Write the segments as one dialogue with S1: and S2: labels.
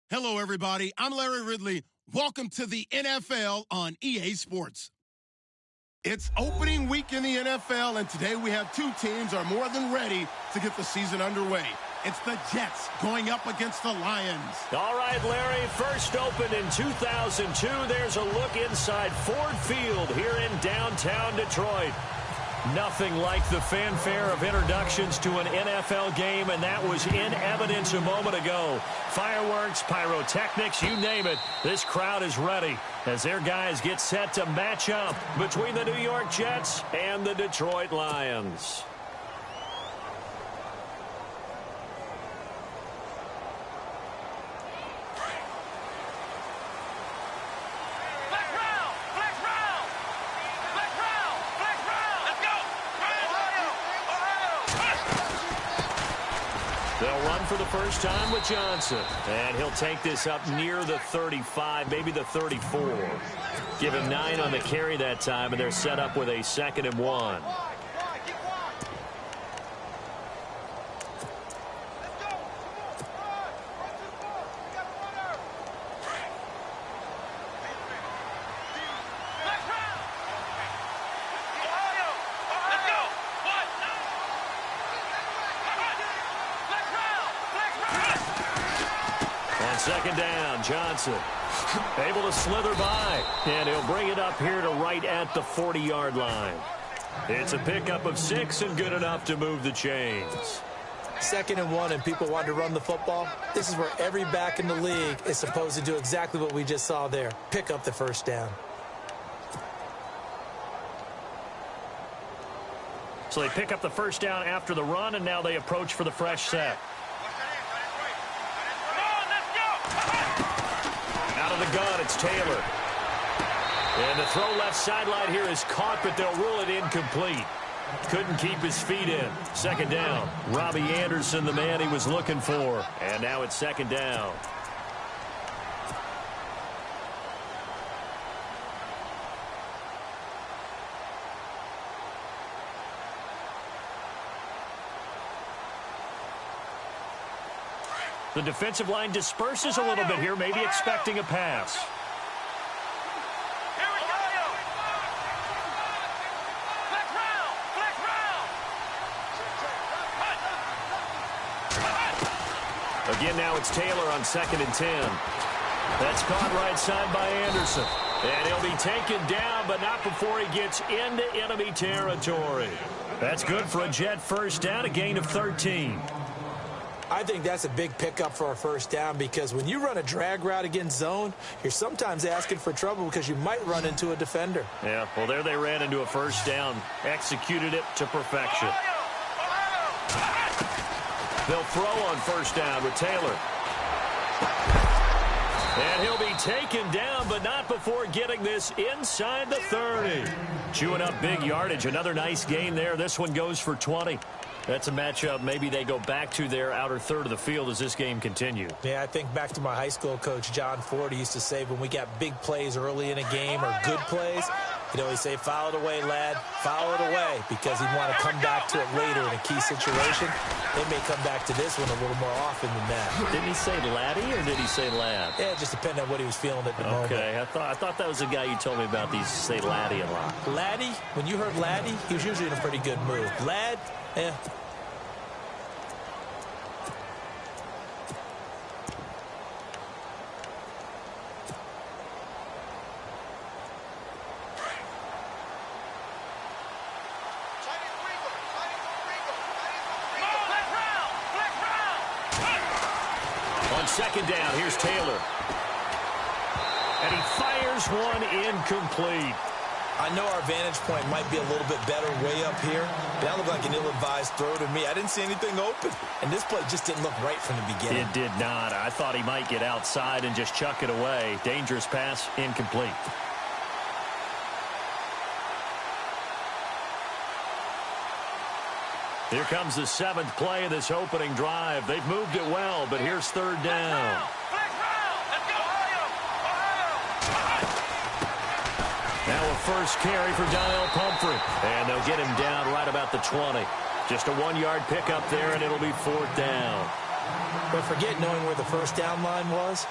S1: Hello, everybody. I'm Larry Ridley. Welcome to the NFL on EA Sports. It's opening week in the NFL, and today we have two teams are more than ready to get the season underway. It's the Jets going up against the Lions.
S2: All right, Larry, first opened in 2002. There's a look inside Ford Field here in downtown Detroit. Nothing like the fanfare of introductions to an NFL game, and that was in evidence a moment ago. Fireworks, pyrotechnics, you name it. This crowd is ready as their guys get set to match up between the New York Jets and the Detroit Lions. They'll run for the first time with Johnson. And he'll take this up near the 35, maybe the 34. Give him 9 on the carry that time, and they're set up with a 2nd and 1. Second down, Johnson able to slither by, and he'll bring it up here to right at the 40-yard line. It's a pickup of 6 and good enough to move the chains.
S3: 2nd and 1 and people want to run the football. This is where every back in the league is supposed to do exactly what we just saw there. Pick up the first down.
S2: So they pick up the first down after the run, and now they approach for the fresh set. Out of the gun, it's Taylor. And the throw left sideline here is caught, but they'll rule it incomplete. Couldn't keep his feet in. 2nd down. Robbie Anderson, the man he was looking for. And now it's 2nd down. The defensive line disperses a little bit here, maybe expecting a pass. Again, now it's Taylor on 2nd and 10. That's caught right side by Anderson. And he'll be taken down, but not before he gets into enemy territory. That's good for a Jet first down, a gain of 13.
S3: I think that's a big pickup for a first down because when you run a drag route against zone, you're sometimes asking for trouble because you might run into a defender.
S2: Yeah, well, there they ran into a first down, executed it to perfection. They'll throw on first down with Taylor. And he'll be taken down, but not before getting this inside the 30. Chewing up big yardage. Another nice gain there. This one goes for 20. That's a matchup maybe they go back to their outer third of the field as this game continues.
S3: Yeah, I think back to my high school coach, John Ford. He used to say when we got big plays early in a game or good plays, you know, he'd say, foul it away, lad, foul it away, because he'd want to come back to it later in a key situation. They may come back to this one a little more often than that.
S2: Didn't he say laddie or did he say lad?
S3: Yeah, it just depended on what he was feeling at the moment.
S2: Okay, I thought that was the guy you told me about. These say laddie a lot.
S3: Laddie, when you heard laddie, he was usually in a pretty good mood. Lad, eh.
S2: Second down, here's Taylor. And he fires one incomplete.
S3: I know our vantage point might be a little bit better way up here. That looked like an ill-advised throw to me. I didn't see anything open. And this play just didn't look right from the beginning.
S2: It did not. I thought he might get outside and just chuck it away. Dangerous pass, incomplete. Here comes the 7th play of this opening drive. They've moved it well, but here's 3rd down. Now a first carry for Daniel Pumphrey. And they'll get him down right about the 20. Just a 1-yard pickup there, and it'll be 4th down.
S3: But forget knowing where the first down line was.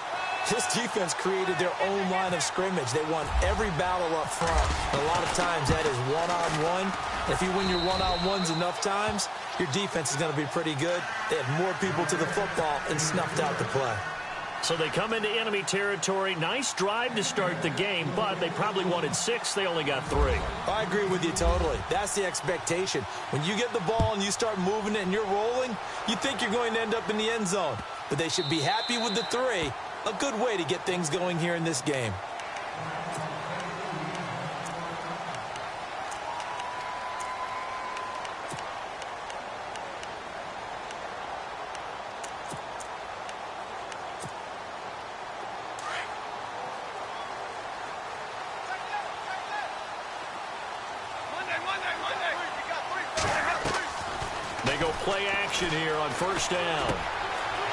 S3: This defense created their own line of scrimmage. They won every battle up front. And a lot of times that is one-on-one. If you win your one-on-ones enough times, your defense is going to be pretty good. They had more people to the football and snuffed out the play.
S2: So they come into enemy territory. Nice drive to start the game, but they probably wanted 6. They only got 3.
S3: I agree with you totally. That's the expectation. When you get the ball and you start moving it and you're rolling, you think you're going to end up in the end zone. But they should be happy with the 3. A good way to get things going here in this game.
S2: They go play action here on first down.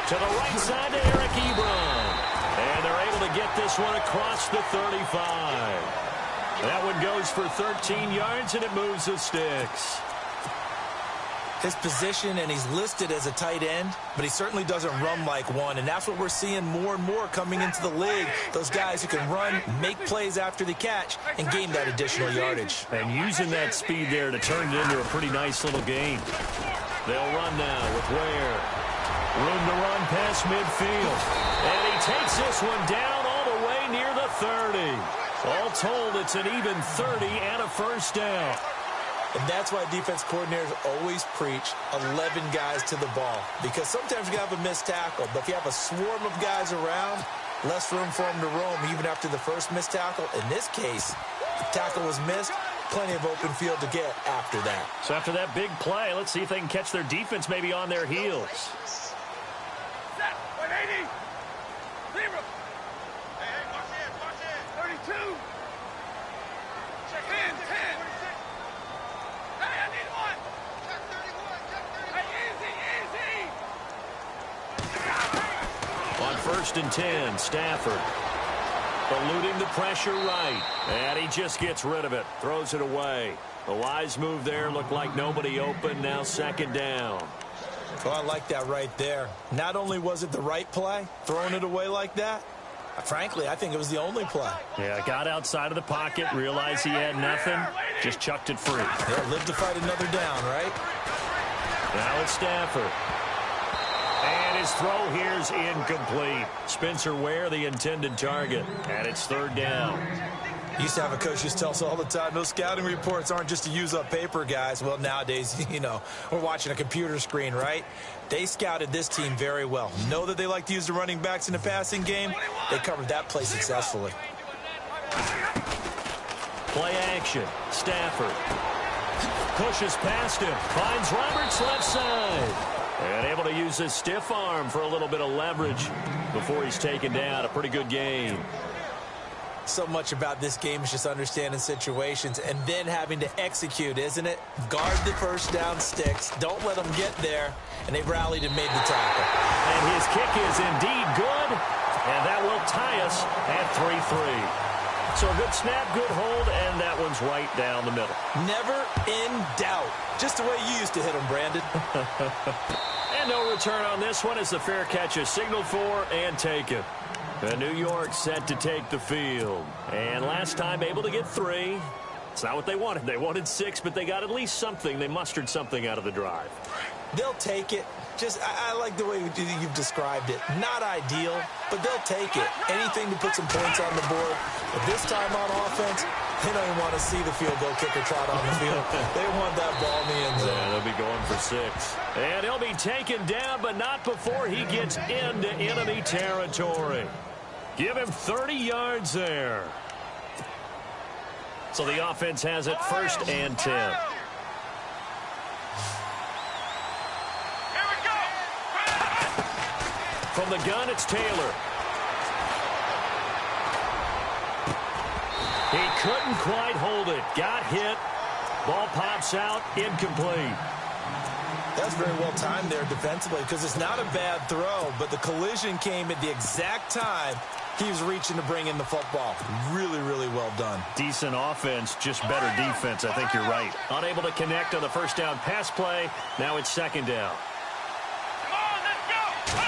S2: To the right side to Eric Ebron. And they're able to get this one across the 35. That one goes for 13 yards, and it moves the sticks.
S3: His position, and he's listed as a tight end, but he certainly doesn't run like one, and that's what we're seeing more and more coming into the league. Those guys who can run, make plays after the catch, and gain that additional yardage.
S2: And using that speed there to turn it into a pretty nice little game. They'll run now with Ware. Room to run past midfield. And he takes this one down all the way near the 30. All told, it's an even 30 and a first down.
S3: And that's why defense coordinators always preach 11 guys to the ball. Because sometimes you have a missed tackle, but if you have a swarm of guys around, less room for them to roam even after the first missed tackle. In this case, the tackle was missed. Plenty of open field to get after that.
S2: So after that big play, let's see if they can catch their defense maybe on their heels.
S4: 32. Check in, 10. Hey, I need one. Check 31, check 31. Hey, easy, easy.
S2: On first and 10, Stafford. Eluding the pressure right. And he just gets rid of it. Throws it away. The wise move there. Looked like nobody open. Now second down.
S3: Well, I like that right there. Not only was it the right play, throwing it away like that, frankly, I think it was the only play.
S2: Yeah, got outside of the pocket, realized he had nothing, just chucked it free.
S3: He'll live to fight another down, right?
S2: Now it's Stafford. And his throw here's incomplete. Spencer Ware, the intended target. And it's third down.
S3: Used to have a coach used to tell us all the time, those scouting reports aren't just to use up paper, guys. Well, nowadays, you know, we're watching a computer screen, right? They scouted this team very well. Know that they like to use the running backs in the passing game. They covered that play successfully.
S2: Play action. Stafford pushes past him. Finds Roberts left side. And able to use his stiff arm for a little bit of leverage before he's taken down. A pretty good game.
S3: So much about this game is just understanding situations and then having to execute, isn't it? Guard the first down sticks. Don't let them get there. And they rallied and made the tackle.
S2: And his kick is indeed good. And that will tie us at 3-3. So a good snap, good hold, and that one's right down the middle.
S3: Never in doubt. Just the way you used to hit them, Brandon.
S2: And no return on this one as the fair catch is signaled for and taken. And New York set to take the field. And last time able to get 3. It's not what they wanted. They wanted 6, but they got at least something. They mustered something out of the drive.
S3: They'll take it. Just, I like the way you've described it. Not ideal, but they'll take it. Anything to put some points on the board. But this time on offense, they don't even want to see the field goal kicker trot on the field. They want that ball in the end zone.
S2: Yeah, they'll be going for 6. And he'll be taken down, but not before he gets into enemy territory. Give him 30 yards there. So the offense has it first and 10. From the gun, it's Taylor. He couldn't quite hold it. Got hit. Ball pops out. Incomplete.
S3: That's very well timed there defensively because it's not a bad throw, but the collision came at the exact time he was reaching to bring in the football. Really, really well done.
S2: Decent offense, just better defense. I think you're right. Unable to connect on the first down pass play. Now it's second down.
S4: Come on, let's go.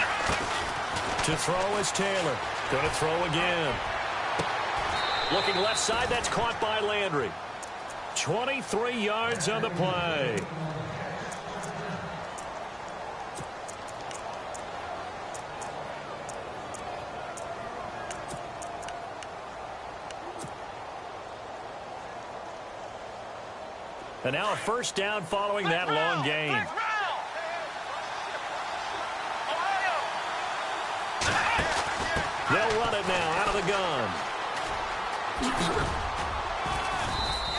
S2: To throw is Taylor. Going to throw again. Looking left side, that's caught by Landry. 23 yards on the play. And now a first down following that long gain. They'll run it now out of the gun.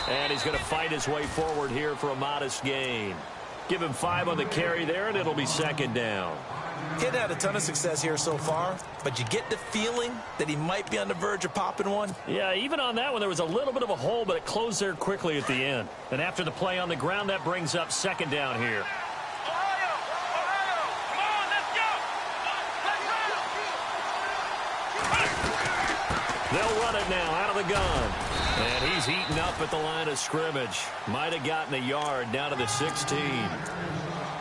S2: And he's going to fight his way forward here for a modest gain. Give him 5 on the carry there, and it'll be second down.
S3: He hadn't had a ton of success here so far, but you get the feeling that he might be on the verge of popping one.
S2: Yeah, even on that one, there was a little bit of a hole, but it closed there quickly at the end. And after the play on the ground, that brings up second down here. They'll run it now out of the gun. And he's eaten up at the line of scrimmage. Might have gotten a yard down to the 16.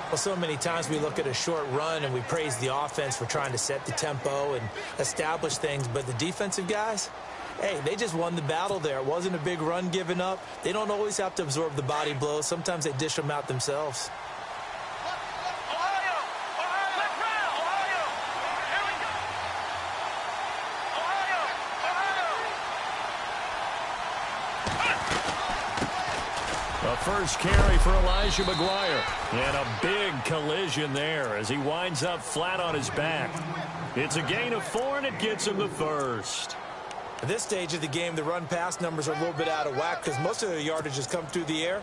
S3: Well, so many times we look at a short run and we praise the offense for trying to set the tempo and establish things. But the defensive guys, hey, they just won the battle there. It wasn't a big run given up. They don't always have to absorb the body blows. Sometimes they dish them out themselves.
S2: First carry for Elijah McGuire. And a big collision there as he winds up flat on his back. It's a gain of 4, and it gets him the first.
S3: At this stage of the game, the run-pass numbers are a little bit out of whack because most of the yardage has come through the air.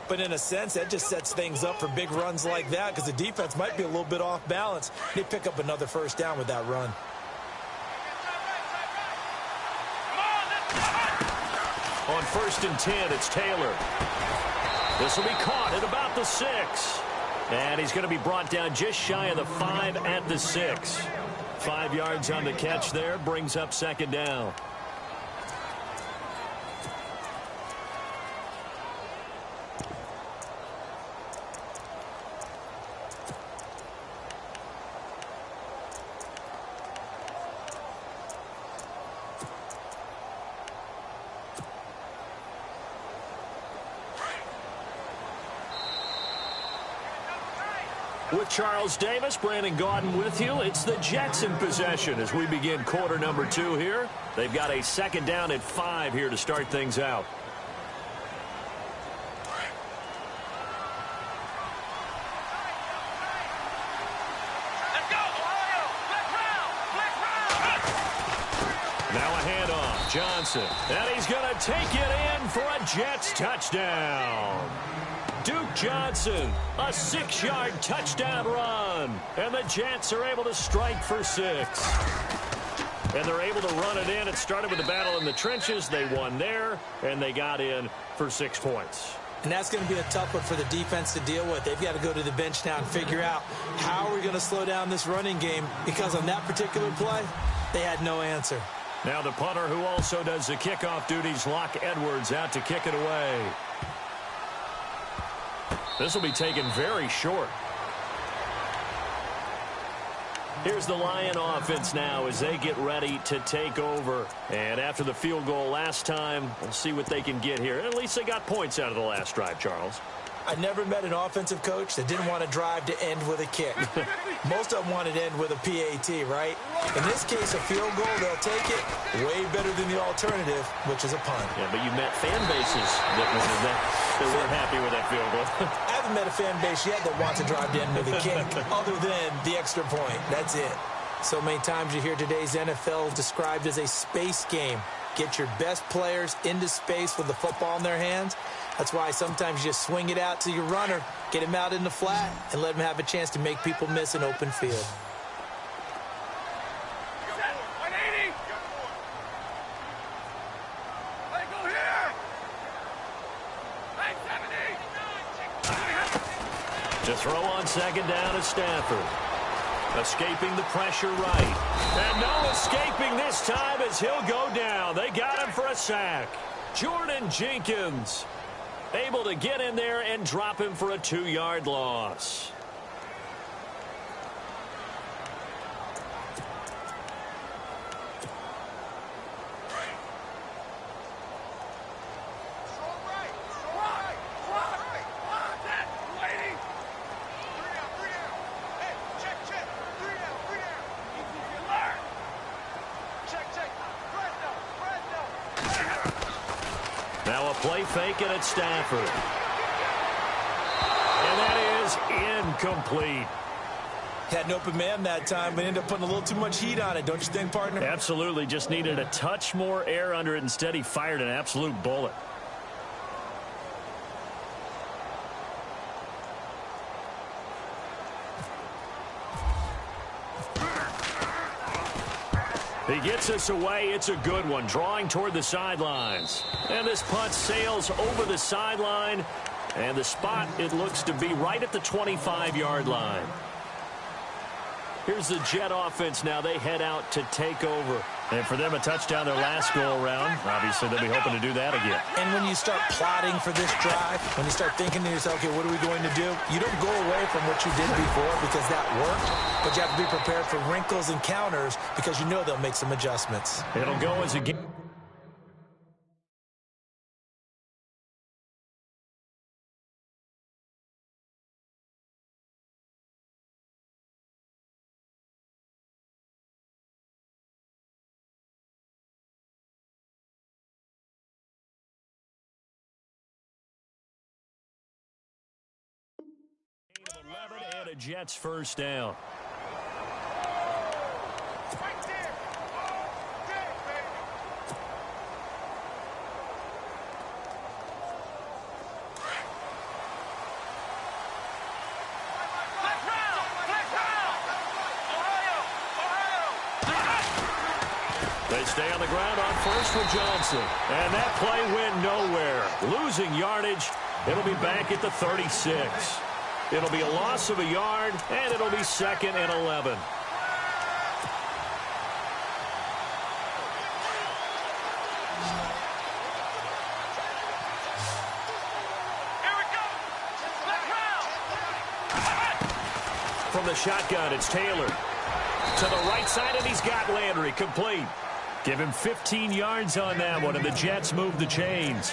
S3: But in a sense, that just sets things up for big runs like that because the defense might be a little bit off balance. They pick up another first down with that run.
S2: On 1st and 10, it's Taylor. This will be caught at about the 6. And he's going to be brought down just shy of the 5 at the 6. 5 yards on the catch there, brings up second down. With Charles Davis, Brandon Gaudin with you. It's the Jets in possession as we begin quarter number 2 here. They've got a second down at 5 here to start things out. Now a handoff. Johnson. And he's going to take it in for a Jets touchdown. Duke Johnson, a 6-yard touchdown run. And the Jets are able to strike for 6. And they're able to run it in. It started with the battle in the trenches. They won there, and they got in for 6 points.
S3: And that's going to be a tough one for the defense to deal with. They've got to go to the bench now and figure out how are we going to slow down this running game, because on that particular play, they had no answer.
S2: Now the punter who also does the kickoff duties, Locke Edwards, out to kick it away. This will be taken very short. Here's the Lion offense now as they get ready to take over. And after the field goal last time, we'll see what they can get here. At least they got points out of the last drive, Charles.
S3: I never met an offensive coach that didn't want to drive to end with a kick. Most of them wanted to end with a PAT, right? In this case, a field goal, they'll take it way better than the alternative, which is a punt.
S2: Yeah, but you met fan bases that weren't happy with that field goal.
S3: I haven't met a fan base yet that wants to drive to end with a kick other than the extra point. That's it. So many times you hear today's NFL described as a space game. Get your best players into space with the football in their hands. That's why sometimes you just swing it out to your runner, get him out in the flat, and let him have a chance to make people miss an open field.
S2: To throw on second down is Stafford. Escaping the pressure right. And no escaping this time as he'll go down. They got him for a sack. Jordan Jenkins able to get in there and drop him for a 2-yard loss. Now a play fake, and it's Stafford. And that is incomplete.
S3: Had an open man that time, but ended up putting a little too much heat on it, don't you think, partner?
S2: Absolutely. Just needed a touch more air under it. Instead, he fired an absolute bullet. He gets us away. It's a good one, drawing toward the sidelines. And this punt sails over the sideline. And the spot, it looks to be right at the 25-yard line. Here's the Jet offense now. They head out to take over. And for them, a touchdown their last go-around. Obviously, they'll be hoping to do that again.
S3: And when you start plotting for this drive, when you start thinking to yourself, okay, what are we going to do? You don't go away from what you did before because that worked. But you have to be prepared for wrinkles and counters because you know they'll make some adjustments.
S2: It'll go as a game. And a Jets first down. They stay on the ground on first for Johnson. And that play went nowhere. Losing yardage. It'll be back at the 36. It'll be a loss of a yard, and it'll be 2nd and 11.
S4: Here we go.
S2: From the shotgun, it's Taylor. To the right side, and he's got Landry complete. Give him 15 yards on that one, and the Jets move the chains.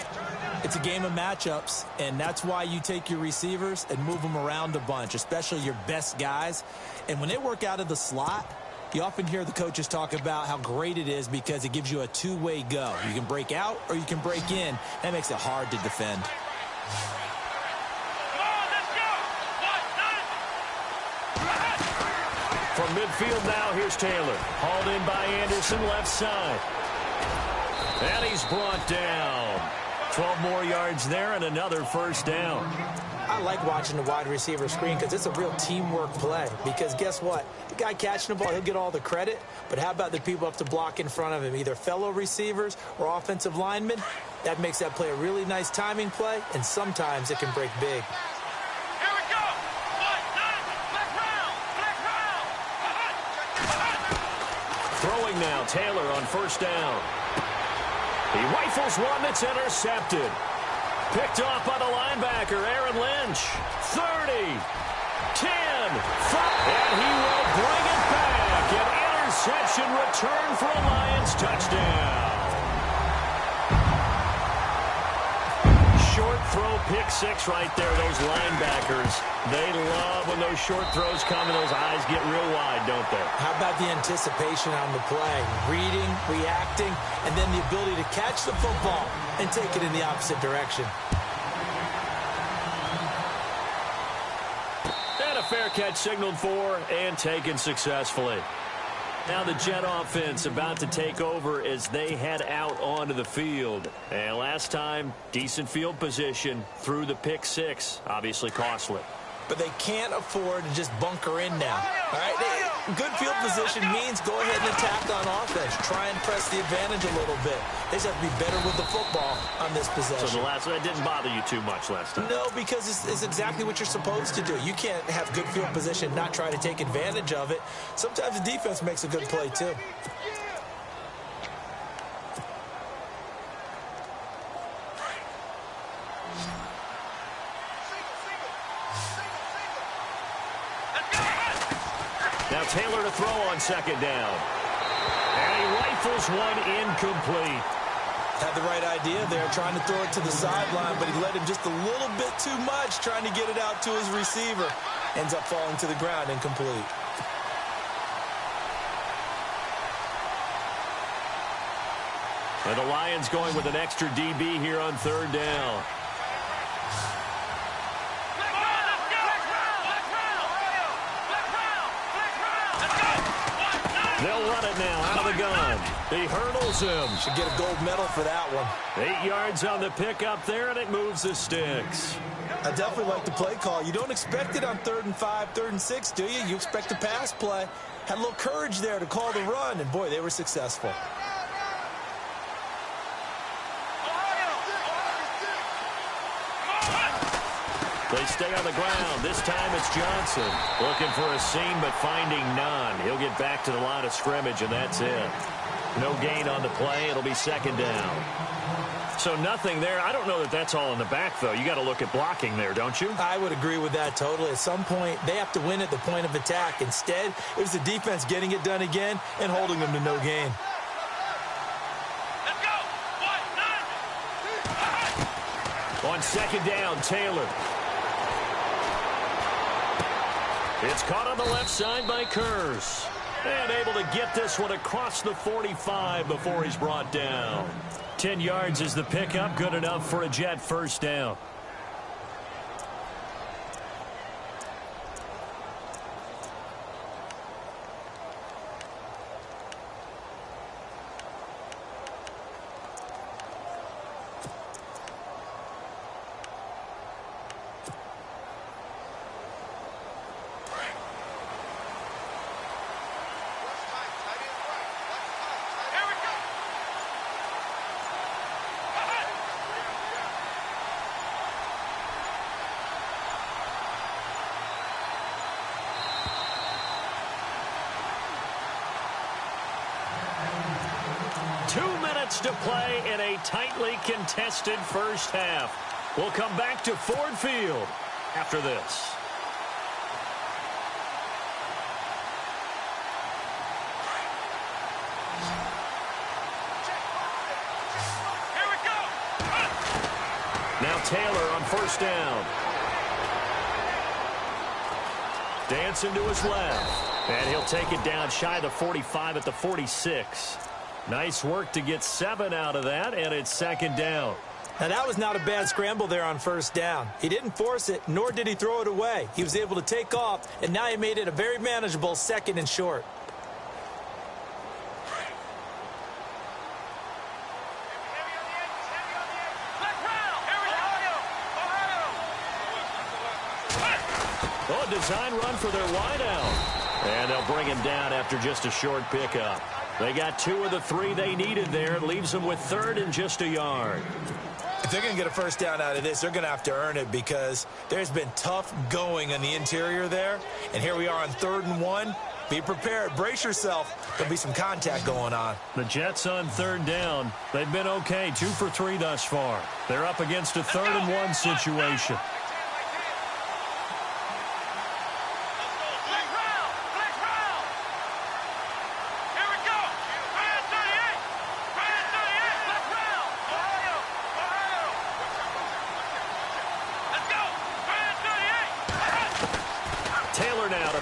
S3: It's a game of matchups, and that's why you take your receivers and move them around a bunch, especially your best guys. And when they work out of the slot, you often hear the coaches talk about how great it is because it gives you a two-way go. You can break out or you can break in. That makes it hard to defend.
S2: From midfield now, here's Taylor. Hauled in by Anderson, left side. And he's brought down. 12 more yards there and another first down.
S3: I like watching the wide receiver screen because it's a real teamwork play. Because guess what? The guy catching the ball, he'll get all the credit. But how about the people up to block in front of him, either fellow receivers or offensive linemen? That makes that play a really nice timing play, and sometimes it can break big.
S4: Here we go. Black round.
S2: Throwing now, Taylor on first down. He rifles one that's intercepted. Picked off by the linebacker, Aaron Lynch. 30, 10, 5, and he will bring it back. An interception return for a Lions touchdown. Short throw, pick six right there. Those linebackers, they love when those short throws come and those eyes get real wide, don't they?
S3: How about the anticipation on the play? Reading, reacting, and then the ability to catch the football and take it in the opposite direction.
S2: And a fair catch signaled for and taken successfully. Now the Jet offense about to take over as they head out onto the field. And last time, decent field position through the pick six. Obviously costly.
S3: But they can't afford to just bunker in now. All right, good field position means go ahead and attack on offense. Try and press the advantage a little bit. They just have to be better with the football on this possession.
S2: So the last one didn't bother you too much last time?
S3: No, because it's exactly what you're supposed to do. You can't have good field position, not try to take advantage of it. Sometimes the defense makes a good play too.
S2: Now Taylor to throw on second down. And he rifles one incomplete.
S3: Had the right idea there, trying to throw it to the sideline, but he let him just a little bit too much, trying to get it out to his receiver. Ends up falling to the ground, incomplete.
S2: And the Lions going with an extra DB here on third down. They'll run it now out of the gun. He hurdles him.
S3: Should get a gold medal for that one.
S2: 8 yards on the pickup there, and it moves the sticks.
S3: I definitely like the play call. You don't expect it on 3rd and 5, 3rd and 6, do you? You expect a pass play. Had a little courage there to call the run, and boy, they were successful.
S2: They stay on the ground. This time it's Johnson. Looking for a seam, but finding none. He'll get back to the line of scrimmage, and that's it. No gain on the play. It'll be second down. So nothing there. I don't know that that's all in the back, though. You got to look at blocking there, don't you?
S3: I would agree with that totally. At some point, they have to win at the point of attack. Instead, it was the defense getting it done again and holding them to no gain.
S4: Let's go.
S2: On second down, Taylor. It's caught on the left side by Kurz. And able to get this one across the 45 before he's brought down. 10 yards is the pickup. Good enough for a Jet first down. To play in a tightly contested first half. We'll come back to Ford Field after this.
S4: Here we go.
S2: Now Taylor on first down. Dancing to his left. And he'll take it down shy of the 45 at the 46. Nice work to get 7 out of that, and it's second down.
S3: Now, that was not a bad scramble there on first down. He didn't force it, nor did he throw it away. He was able to take off, and now he made it a very manageable 2nd and short.
S2: Oh, design run for their wideout. And they'll bring him down after just a short pickup. They got 2 of the 3 they needed there. It leaves them with 3rd and just a yard.
S3: If they're going to get a first down out of this, they're going to have to earn it because there's been tough going on the interior there. And here we are on 3rd and 1. Be prepared. Brace yourself. There'll be some contact going on.
S2: The Jets on 3rd down. They've been okay. 2 for 3 thus far. They're up against a 3rd and 1 situation.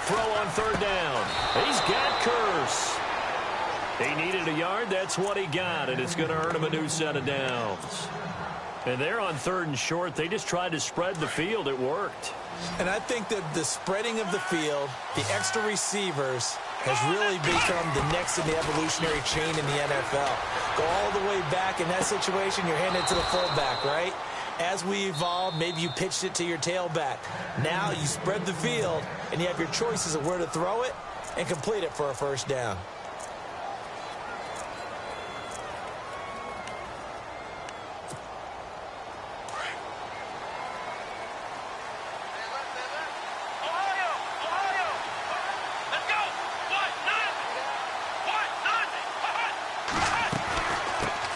S2: Throw on 3rd down. He's got Kurz. He needed a yard. That's what he got, and it's going to earn him a new set of downs. And they're on 3rd and short. They just tried to spread the field. It worked.
S3: And I think that the spreading of the field, the extra receivers, has really become the next in the evolutionary chain in the NFL. Go all the way back in that situation, you're handing it to the fullback, right? As we evolved, maybe you pitched it to your tailback. Now you spread the field, and you have your choices of where to throw it and complete it for a first down.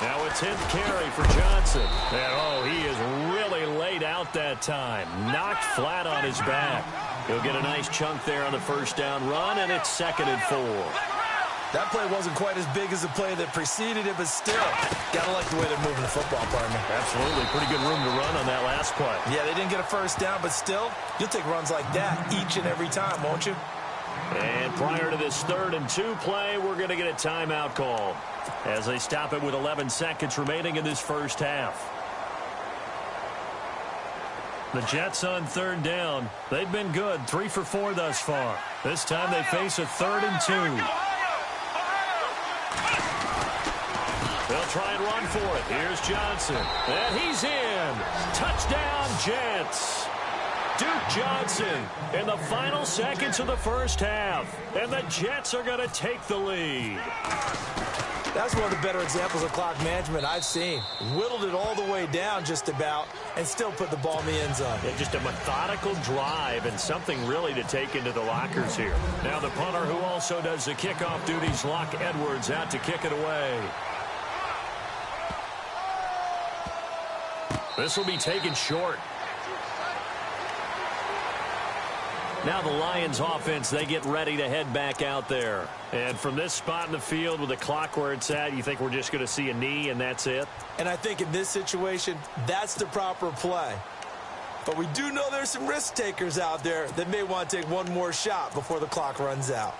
S2: Now a 10th carry for Johnson. And, oh, he is really laid out that time. Knocked flat on his back. He'll get a nice chunk there on the first down run, and it's 2nd and 4.
S3: That play wasn't quite as big as the play that preceded it, but still, gotta like the way they're moving the football, partner.
S2: Absolutely. Pretty good room to run on that last play.
S3: Yeah, they didn't get a first down, but still, you'll take runs like that each and every time, won't you?
S2: And prior to this 3rd and 2 play, we're going to get a timeout call as they stop it with 11 seconds remaining in this first half. The Jets on 3rd down. They've been good, 3 for 4 thus far. This time they face a 3rd and 2. They'll try and run for it. Here's Johnson. And he's in. Touchdown, Jets. Duke Johnson in the final seconds of the first half. And the Jets are going to take the lead.
S3: That's one of the better examples of clock management I've seen. Whittled it all the way down just about and still put the ball in the end zone.
S2: Yeah, just a methodical drive and something really to take into the lockers here. Now the punter who also does the kickoff duties, Locke Edwards, out to kick it away. This will be taken short. Now the Lions offense, they get ready to head back out there. And from this spot in the field with the clock where it's at, you think we're just going to see a knee and that's it?
S3: And I think in this situation, that's the proper play. But we do know there's some risk takers out there that may want to take one more shot before the clock runs out.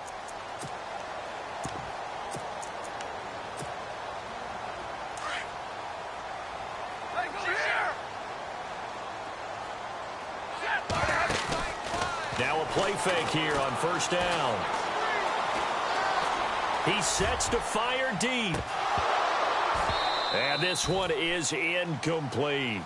S2: Now a play fake here on 1st down. He sets to fire deep. And this one is incomplete.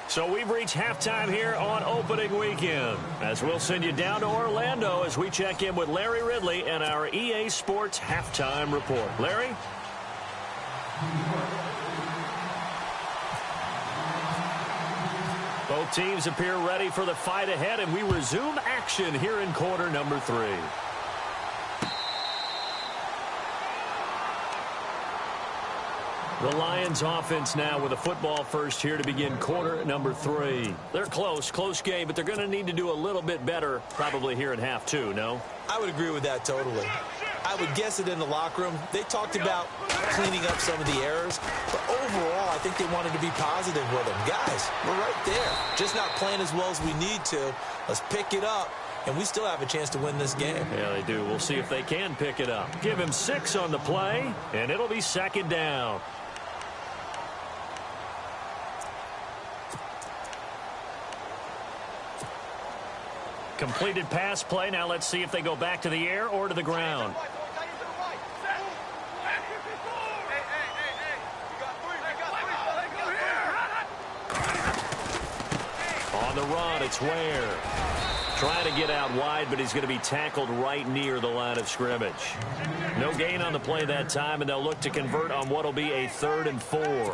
S2: So we've reached halftime here on opening weekend, as we'll send you down to Orlando as we check in with Larry Ridley and our EA Sports Halftime Report. Larry? Both teams appear ready for the fight ahead, and we resume action here in quarter number 3. The Lions offense now with a football first here to begin quarter number 3. They're close game, but they're going to need to do a little bit better probably here in half 2, no?
S3: I would agree with that totally. I would guess it in the locker room. They talked about cleaning up some of the errors, but overall, I think they wanted to be positive with them. Guys, we're right there. Just not playing as well as we need to. Let's pick it up, and we still have a chance to win this game.
S2: Yeah, they do. We'll see if they can pick it up. Give him 6 on the play, and it'll be 2nd down. Completed pass play. Now let's see if they go back to the air or to the ground. On the run, it's Ware. Trying to get out wide, but he's going to be tackled right near the line of scrimmage. No gain on the play that time, and they'll look to convert on what will be a 3rd and 4.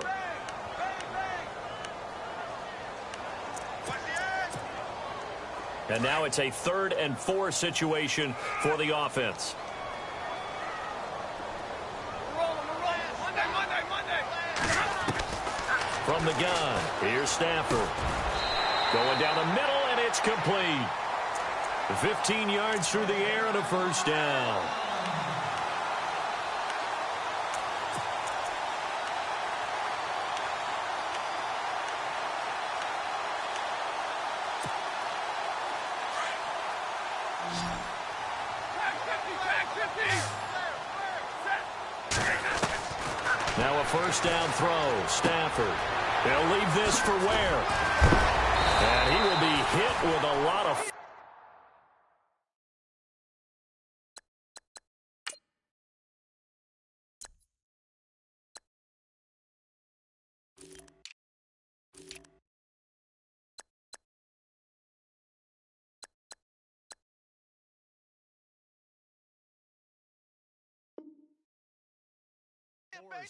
S2: And now it's a 3rd and 4 situation for the offense. From the gun, here's Stafford. Going down the middle, and it's complete. 15 yards through the air and a 1st down. Now a 1st down throw. Stafford. They'll leave this for Ware. And he will be hit with a lot of...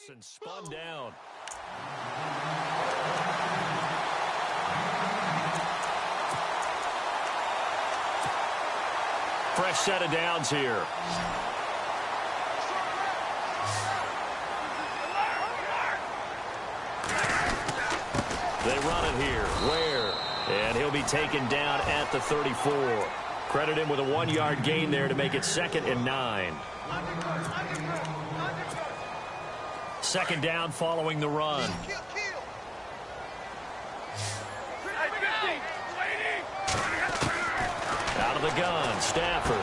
S2: and spun down. Fresh set of downs here. They run it here. Ware. And he'll be taken down at the 34. Credit him with a 1-yard gain there to make it 2nd and 9. 2nd down following the run. Out of the gun, Stafford.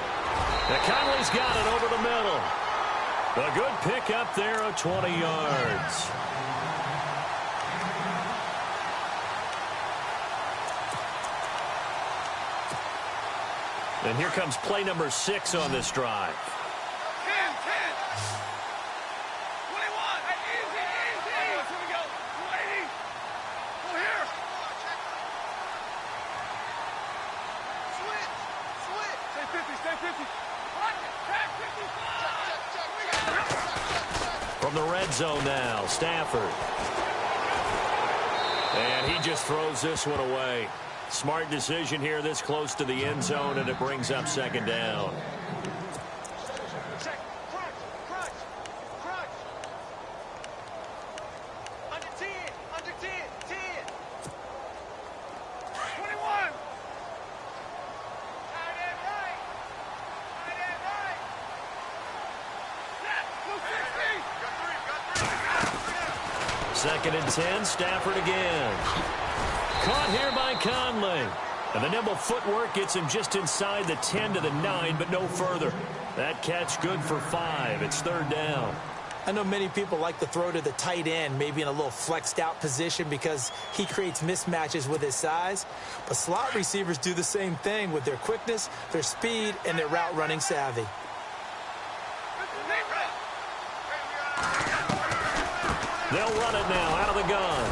S2: Now Conley's got it over the middle. A good pick up there of 20 yards. And here comes play number 6 on this drive.
S4: 10, 10. 21. Easy, easy. Here we go. 280. Go here. Switch. Stay 50, stay 50. Tag 55.
S2: From the red zone now, Stafford. And he just throws this one away. Smart decision here this close to the end zone, and it brings up second down.
S4: Check. Crunch. Under 10. 10. 21. Tight end right. Set. 260.
S2: Second and 10, Stafford again. Caught here by Conley. And the nimble footwork gets him just inside the 10 to the 9, but no further. That catch good for 5. It's third down.
S3: I know many people like to throw to the tight end, maybe in a little flexed out position because he creates mismatches with his size. But slot receivers do the same thing with their quickness, their speed, and their route running savvy.
S2: They'll run it now out of the gun.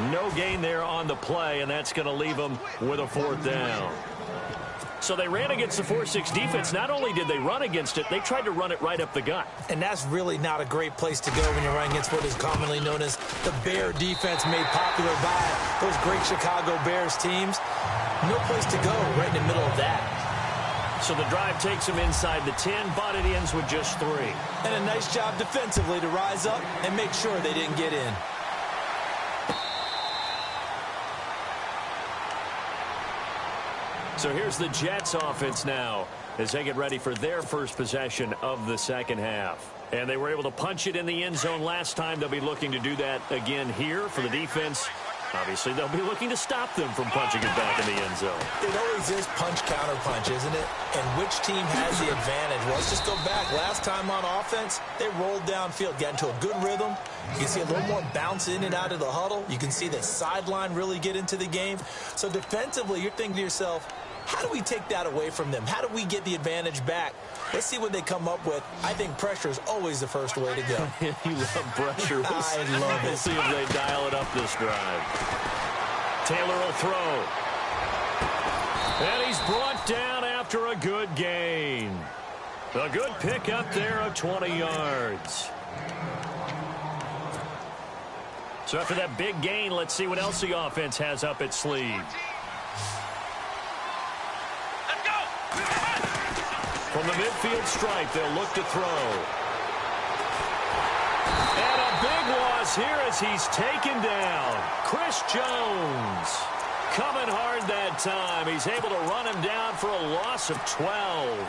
S2: No gain there on the play, and that's going to leave them with a fourth down. So they ran against the 4-6 defense. Not only did they run against it, they tried to run it right up the gut.
S3: And that's really not a great place to go when you're running against what is commonly known as the Bear defense, made popular by those great Chicago Bears teams. No place to go right in the middle of that.
S2: So the drive takes them inside the 10, but it ends with just 3.
S3: And a nice job defensively to rise up and make sure they didn't get in.
S2: So here's the Jets offense now as they get ready for their first possession of the second half. And they were able to punch it in the end zone last time. They'll be looking to do that again here for the defense. Obviously, they'll be looking to stop them from punching it back in the end zone.
S3: It always is punch-counter-punch, isn't it? And which team has the advantage? Well, let's just go back. Last time on offense, they rolled downfield, got into a good rhythm. You can see a little more bounce in and out of the huddle. You can see the sideline really get into the game. So defensively, you're thinking to yourself, how do we take that away from them? How do we get the advantage back? Let's see what they come up with. I think pressure is always the first way to go.
S2: You love pressure.
S3: I love it.
S2: We'll see if they dial it up this drive. Taylor will throw. And he's brought down after a good gain. A good pick up there of 20 yards. So after that big gain, let's see what else the offense has up its sleeve. From the midfield stripe, they'll look to throw. And a big loss here as he's taken down. Chris Jones coming hard that time. He's able to run him down for a loss of 12.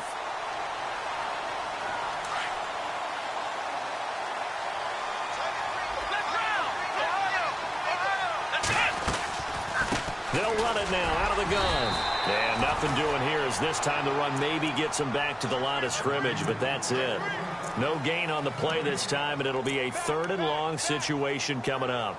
S2: They'll run it now out of the gun. And nothing doing here as this time the run maybe gets them back to the line of scrimmage, but that's it. No gain on the play this time, and it'll be a 3rd and long situation coming up.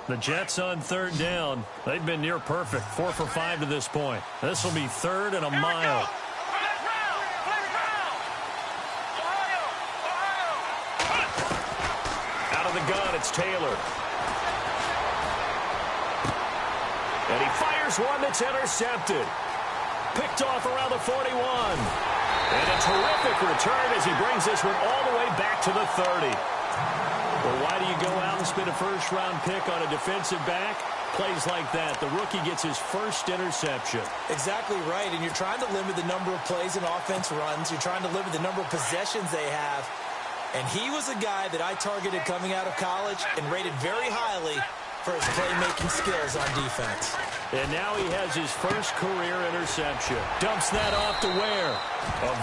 S2: The Jets on 3rd down. They've been near perfect. 4 for 5 to this point. This will be 3rd and a mile. Out of the gun, it's Taylor. And he fires one that's intercepted. Picked off around the 41. And a terrific return as he brings this one all the way back to the 30. Well, why do you go out and spend a first-round pick on a defensive back? Plays like that. The rookie gets his first interception.
S3: Exactly right, and you're trying to limit the number of plays and offense runs. You're trying to limit the number of possessions they have. And he was a guy that I targeted coming out of college and rated very highly for his playmaking skills on defense.
S2: And now he has his first career interception. Dumps that off to Ware.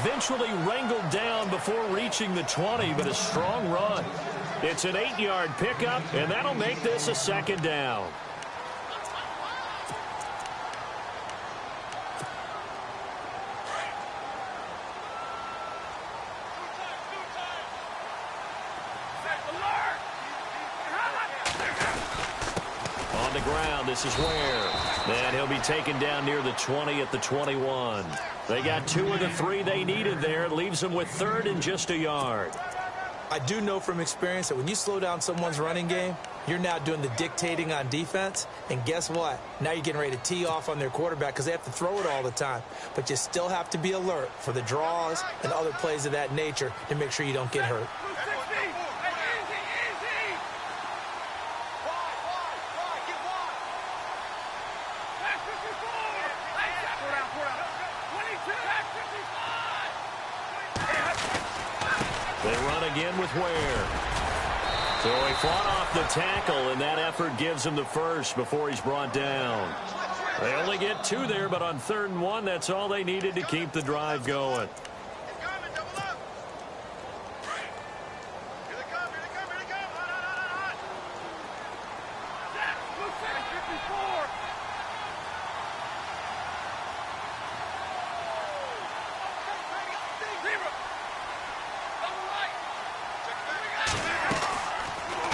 S2: Eventually wrangled down before reaching the 20, but a strong run. It's an 8-yard pickup, and that'll make this a second down. On the ground, this is Ware. And he'll be taken down near the 20 at the 21. They got 2 of the 3 they needed there. It leaves them with 3rd and just a yard.
S3: I do know from experience that when you slow down someone's running game, you're now doing the dictating on defense. And guess what? Now you're getting ready to tee off on their quarterback because they have to throw it all the time. But you still have to be alert for the draws and other plays of that nature to make sure you don't get hurt.
S2: They run again with Ware. So he fought off the tackle, and that effort gives him the first before he's brought down. They only get 2 there, but on 3rd and 1, that's all they needed to keep the drive going.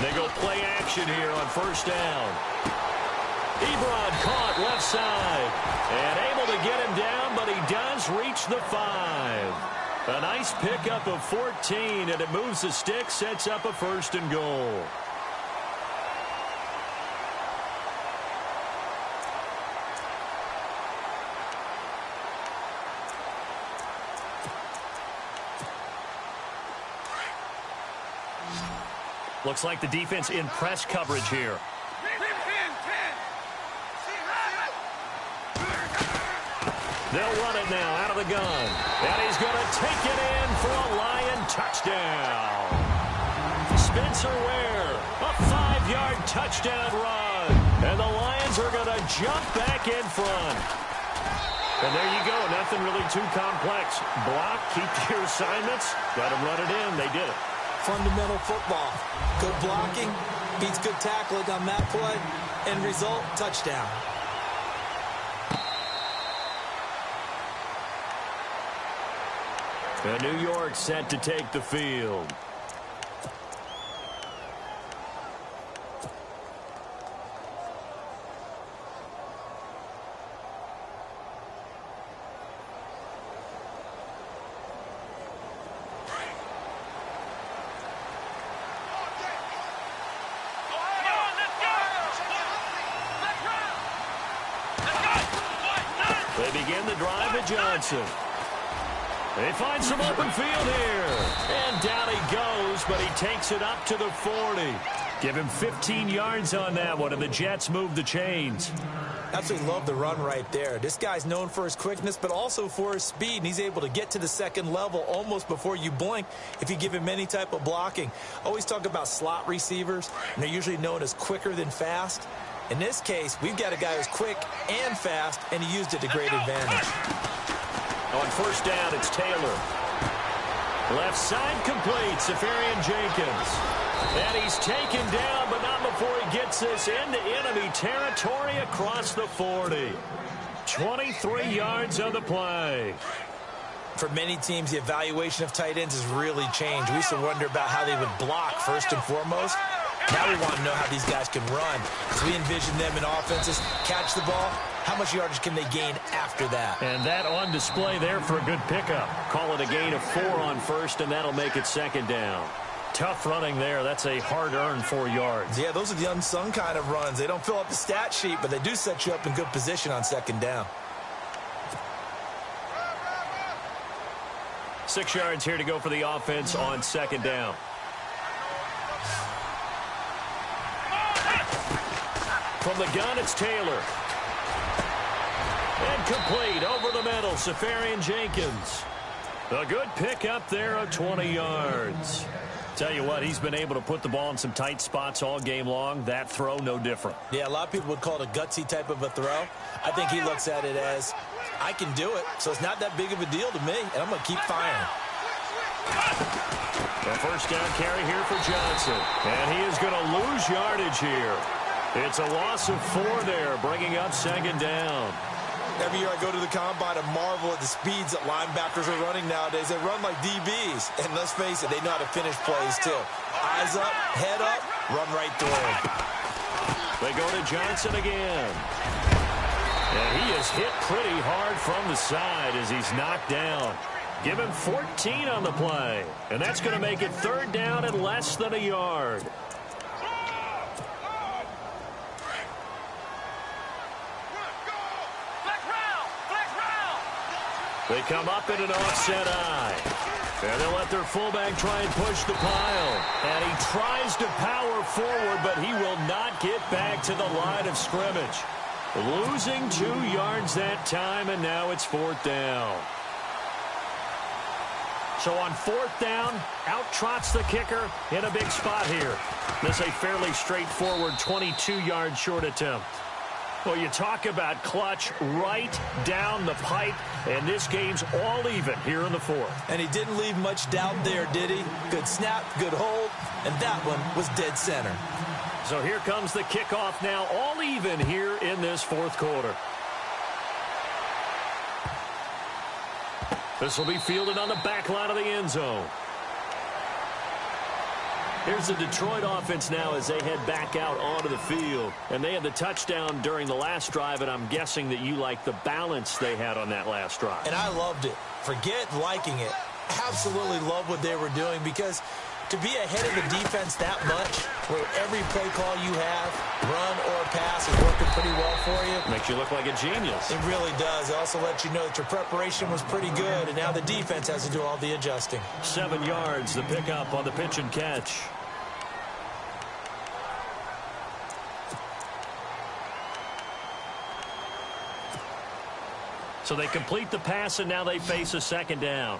S2: They go play action here on 1st down. Ebron caught left side and able to get him down, but he does reach the 5. A nice pickup of 14, and it moves the stick, sets up a 1st and goal. Looks like the defense in press coverage here. They'll run it now out of the gun. And he's going to take it in for a Lion touchdown. Spencer Ware, a 5-yard touchdown run. And the Lions are going to jump back in front. And there you go. Nothing really too complex. Block, keep to your assignments. Got to run it in. They did it.
S3: Fundamental football. Good blocking beats good tackling on that play. End result, touchdown.
S2: And New York set to take the field. They begin the drive with Johnson. They find some open field here. And down he goes, but he takes it up to the 40. Give him 15 yards on that one, and the Jets move the chains.
S3: Absolutely love the run right there. This guy's known for his quickness, but also for his speed, and he's able to get to the second level almost before you blink if you give him any type of blocking. Always talk about slot receivers, and they're usually known as quicker than fast. In this case, we've got a guy who's quick and fast, and he used it to great advantage.
S2: On 1st down, it's Taylor. Left side complete, Safarian Jenkins. And he's taken down, but not before he gets this into enemy territory across the 40. 23 yards on the play.
S3: For many teams, the evaluation of tight ends has really changed. We used to wonder about how they would block first and foremost. Now we want to know how these guys can run. As we envision them in offenses, catch the ball, how much yardage can they gain after that?
S2: And that on display there for a good pickup. Call it a gain of 4 on 1st, and that'll make it 2nd down. Tough running there. That's a hard-earned 4 yards.
S3: Yeah, those are the unsung kind of runs. They don't fill up the stat sheet, but they do set you up in good position on 2nd down.
S2: 6 yards here to go for the offense on 2nd down. From the gun, it's Taylor. And complete over the middle, Safarian Jenkins. A good pick up there of 20 yards. Tell you what, he's been able to put the ball in some tight spots all game long. That throw, no different.
S3: Yeah, a lot of people would call it a gutsy type of a throw. I think he looks at it as, I can do it, so it's not that big of a deal to me, and I'm going to keep firing.
S2: The first down carry here for Johnson. And he is going to lose yardage here. It's a loss of 4 there, bringing up second down.
S3: Every year I go to the combine and marvel at the speeds that linebackers are running nowadays. They run like DBs. And let's face it, they know how to finish plays too. Eyes up, head up, run right through them.
S2: They go to Johnson again. And he is hit pretty hard from the side as he's knocked down. Give him 14 on the play. And that's going to make it third down and less than a yard. They come up in an offset eye. And they'll let their fullback try and push the pile. And he tries to power forward, but he will not get back to the line of scrimmage. Losing 2 yards that time, and now it's fourth down. So on fourth down, out trots the kicker in a big spot here. This is a fairly straightforward 22-yard short attempt. Well, you talk about clutch right down the pipe, and this game's all even here in the fourth.
S3: And he didn't leave much doubt there, did he? Good snap, good hold, and that one was dead center.
S2: So here comes the kickoff now, all even here in this fourth quarter. This will be fielded on the back line of the end zone. Here's the Detroit offense now as they head back out onto the field. And they had the touchdown during the last drive, and I'm guessing that you like the balance they had on that last drive.
S3: And I loved it. Forget liking it. Absolutely love what they were doing, because to be ahead of the defense that much, where every play call you have, run or pass, is working pretty well for you.
S2: Makes you look like a genius.
S3: It really does. It also lets you know that your preparation was pretty good, and now the defense has to do all the adjusting.
S2: 7 yards, the pickup on the pitch and catch. So they complete the pass, and now they face a second down.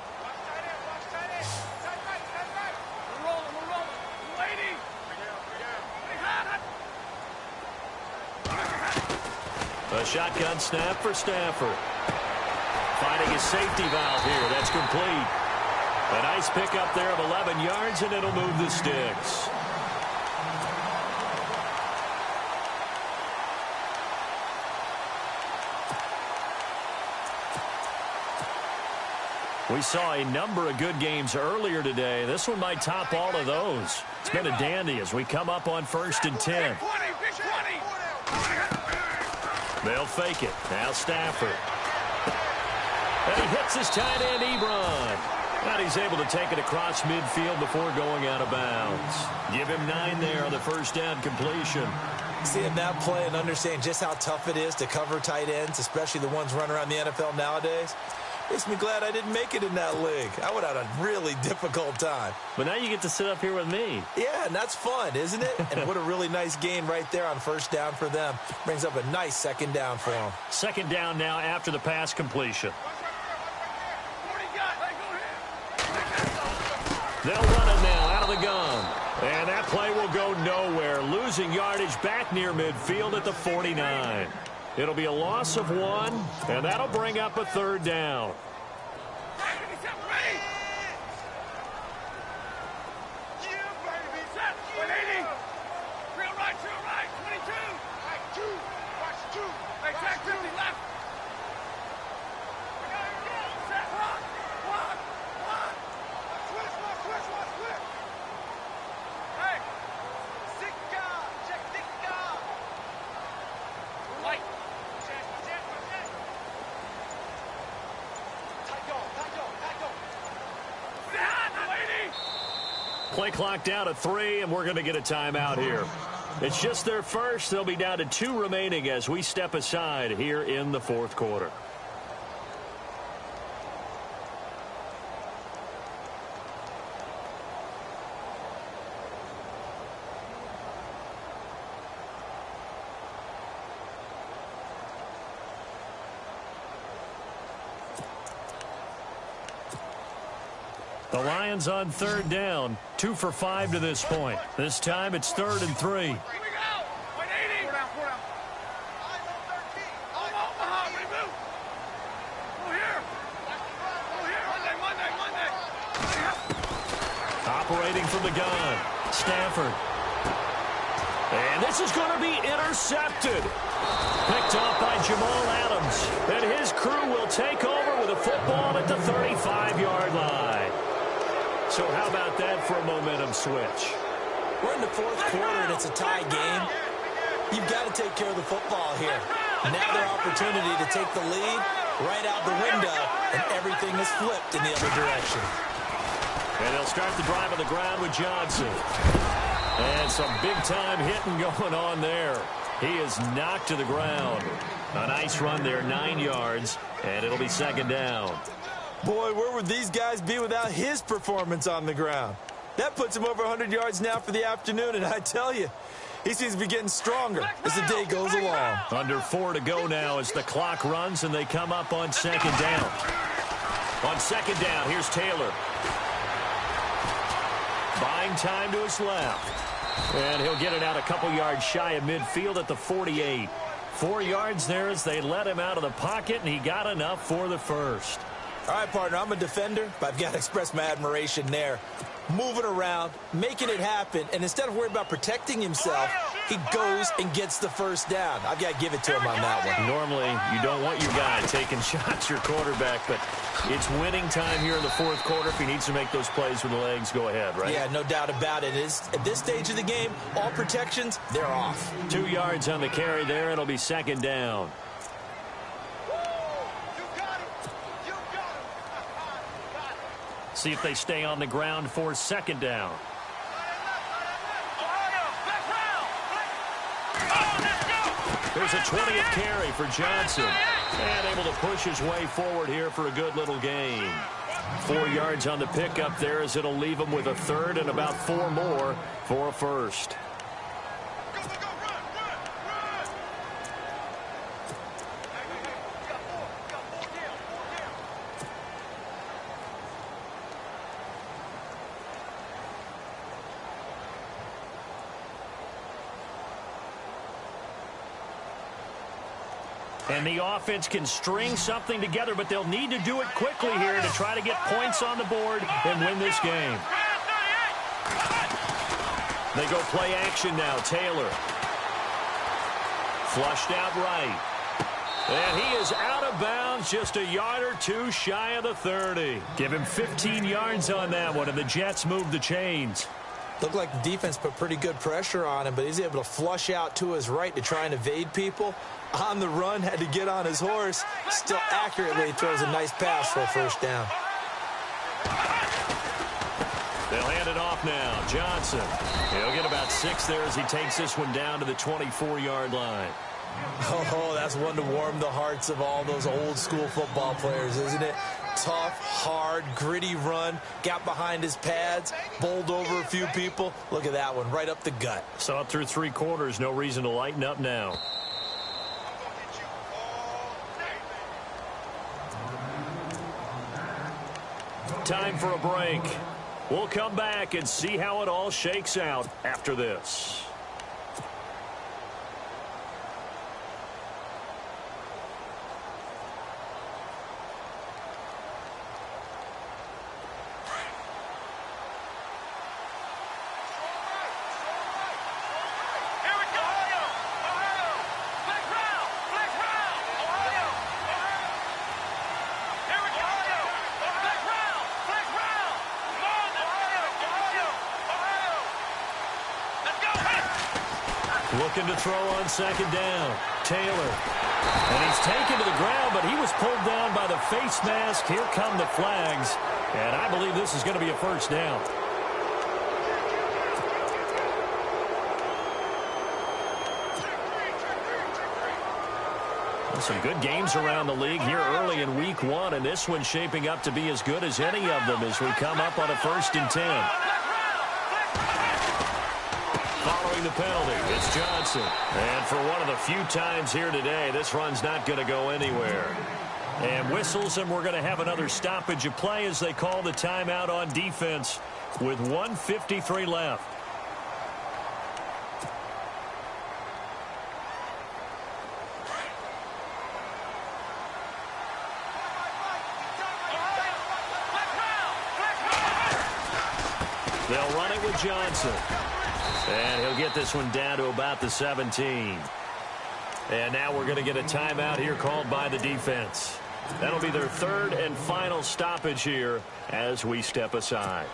S2: A shotgun snap for Stafford. Finding his safety valve here. That's complete. A nice pickup there of 11 yards, and it'll move the sticks. We saw a number of good games earlier today. This one might top all of those. It's been a dandy as we come up on 1st and 10. They'll fake it. Now Stafford. And he hits his tight end, Ebron. And he's able to take it across midfield before going out of bounds. Give him 9 there on the first down completion.
S3: Seeing that play and understanding just how tough it is to cover tight ends, especially the ones running around the NFL nowadays, makes me glad I didn't make it in that league. I would have had a really difficult time.
S2: But now you get to sit up here with me.
S3: Yeah, and that's fun, isn't it? And what a really nice gain right there on first down for them. Brings up a nice second down for them.
S2: Second down now after the pass completion. They'll run it now out of the gun. And that play will go nowhere. Losing yardage back near midfield at the 49. It'll be a loss of 1, and that'll bring up a third down. Play clock down to 3, and we're going to get a timeout here. It's just their first. They'll be down to 2 remaining as we step aside here in the fourth quarter. The Lions on third down, 2 for 5 to this point. This time it's 3rd and 3.
S4: Here we go. 180. Four down. Eyes on 13. Omaha, remove. Go here. Monday.
S2: Operating from the gun, Stafford. And this is going to be intercepted. Picked off by Jamal Adams. And his crew will take over with a football at the 35-yard line. So how about that for a momentum switch?
S3: We're in the 4th quarter, and it's a tie game. You've got to take care of the football here. Now their opportunity to take the lead right out the window, and everything is flipped in the other direction.
S2: And they'll start the drive on the ground with Johnson. And some big-time hitting going on there. He is knocked to the ground. A nice run there, 9 yards, and it'll be 2nd down.
S3: Boy, where would these guys be without his performance on the ground? That puts him over 100 yards now for the afternoon, and I tell you, he seems to be getting stronger as the day goes along.
S2: Under 4 to go now as the clock runs, and they come up on 2nd down. On 2nd down, here's Taylor. Buying time to his left. And he'll get it out a couple yards shy of midfield at the 48. 4 yards there as they let him out of the pocket, and he got enough for the first.
S3: All right, partner, I'm a defender, but I've got to express my admiration there. Moving around, making it happen, and instead of worrying about protecting himself, he goes and gets the first down. I've got to give it to him on that one.
S2: Normally, you don't want your guy taking shots, your quarterback, but it's winning time here in the 4th quarter. If he needs to make those plays with the legs, go ahead, right?
S3: Yeah, no doubt about it. At this stage of the game, all protections, they're off.
S2: 2 yards on the carry there. It'll be 2nd down. See if they stay on the ground for 2nd down. There's a 20th carry for Johnson. And able to push his way forward here for a good little gain. 4 yards on the pickup there as it'll leave him with a 3rd and about 4 more for a first. And the offense can string something together, but they'll need to do it quickly here to try to get points on the board and win this game. They go play action now. Taylor. Flushed out right. And he is out of bounds just a yard or 2 shy of the 30. Give him 15 yards on that one, and the Jets move the chains.
S3: Looked like the defense put pretty good pressure on him, but he's able to flush out to his right to try and evade people. On the run, had to get on his horse. Still accurately throws a nice pass for a first down.
S2: They'll hand it off now. Johnson. He'll get about 6 there as he takes this one down to the 24-yard line.
S3: Oh, that's one to warm the hearts of all those old school football players, isn't it? Tough, hard, gritty run. Got behind his pads, bowled over a few people. Look at that one, right up the gut.
S2: Saw it through 3 quarters. No reason to lighten up now. Time for a break. We'll come back and see how it all shakes out after this. Looking to throw on 2nd down. Taylor. And he's taken to the ground, but he was pulled down by the face mask. Here come the flags. And I believe this is going to be a first down. Well, some good games around the league here early in week 1, and this one's shaping up to be as good as any of them as we come up on a 1st and 10. Following the penalty, it's Johnson. And for one of the few times here today, this run's not going to go anywhere. And whistles, and we're going to have another stoppage of play as they call the timeout on defense with 1:53 left. They'll run it with Johnson. And he'll get this one down to about the 17. And now we're going to get a timeout here called by the defense. That'll be their third and final stoppage here as we step aside.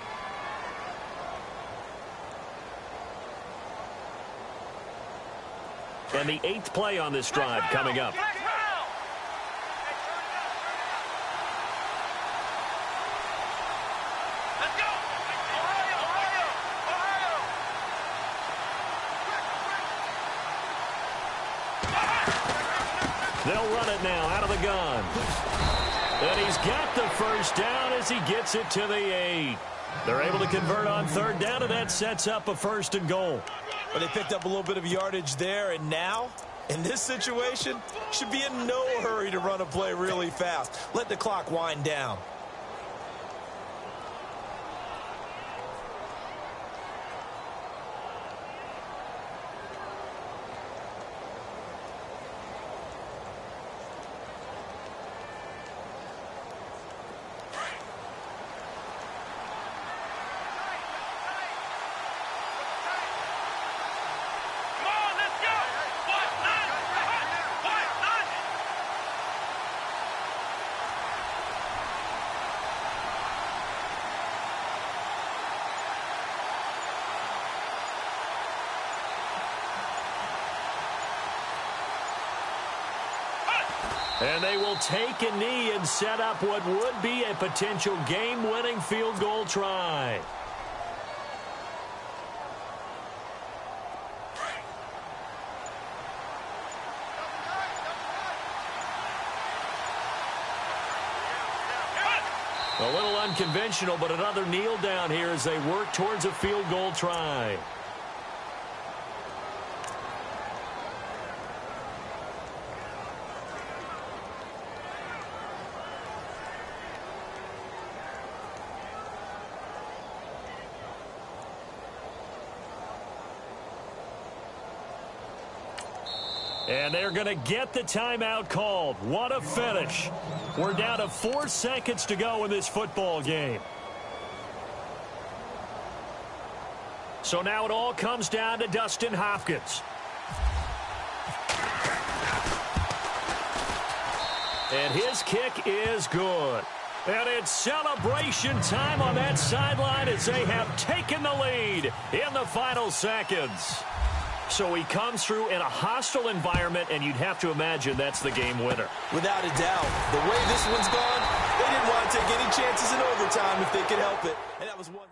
S2: And the 8th play on this drive coming up. They'll run it now out of the gun. And he's got the first down as he gets it to the 8. They're able to convert on third down, and that sets up a 1st and goal.
S3: But they picked up a little bit of yardage there, and now, in this situation, should be in no hurry to run a play really fast. Let the clock wind down.
S2: And they will take a knee and set up what would be a potential game-winning field goal try. A little unconventional, but another kneel down here as they work towards a field goal try. And they're going to get the timeout called. What a finish. We're down to 4 seconds to go in this football game. So now it all comes down to Dustin Hopkins. And his kick is good. And it's celebration time on that sideline as they have taken the lead in the final seconds. So he comes through in a hostile environment, and you'd have to imagine that's the game winner.
S3: Without a doubt. The way this one's gone, they didn't want to take any chances in overtime if they could help it. And that was one.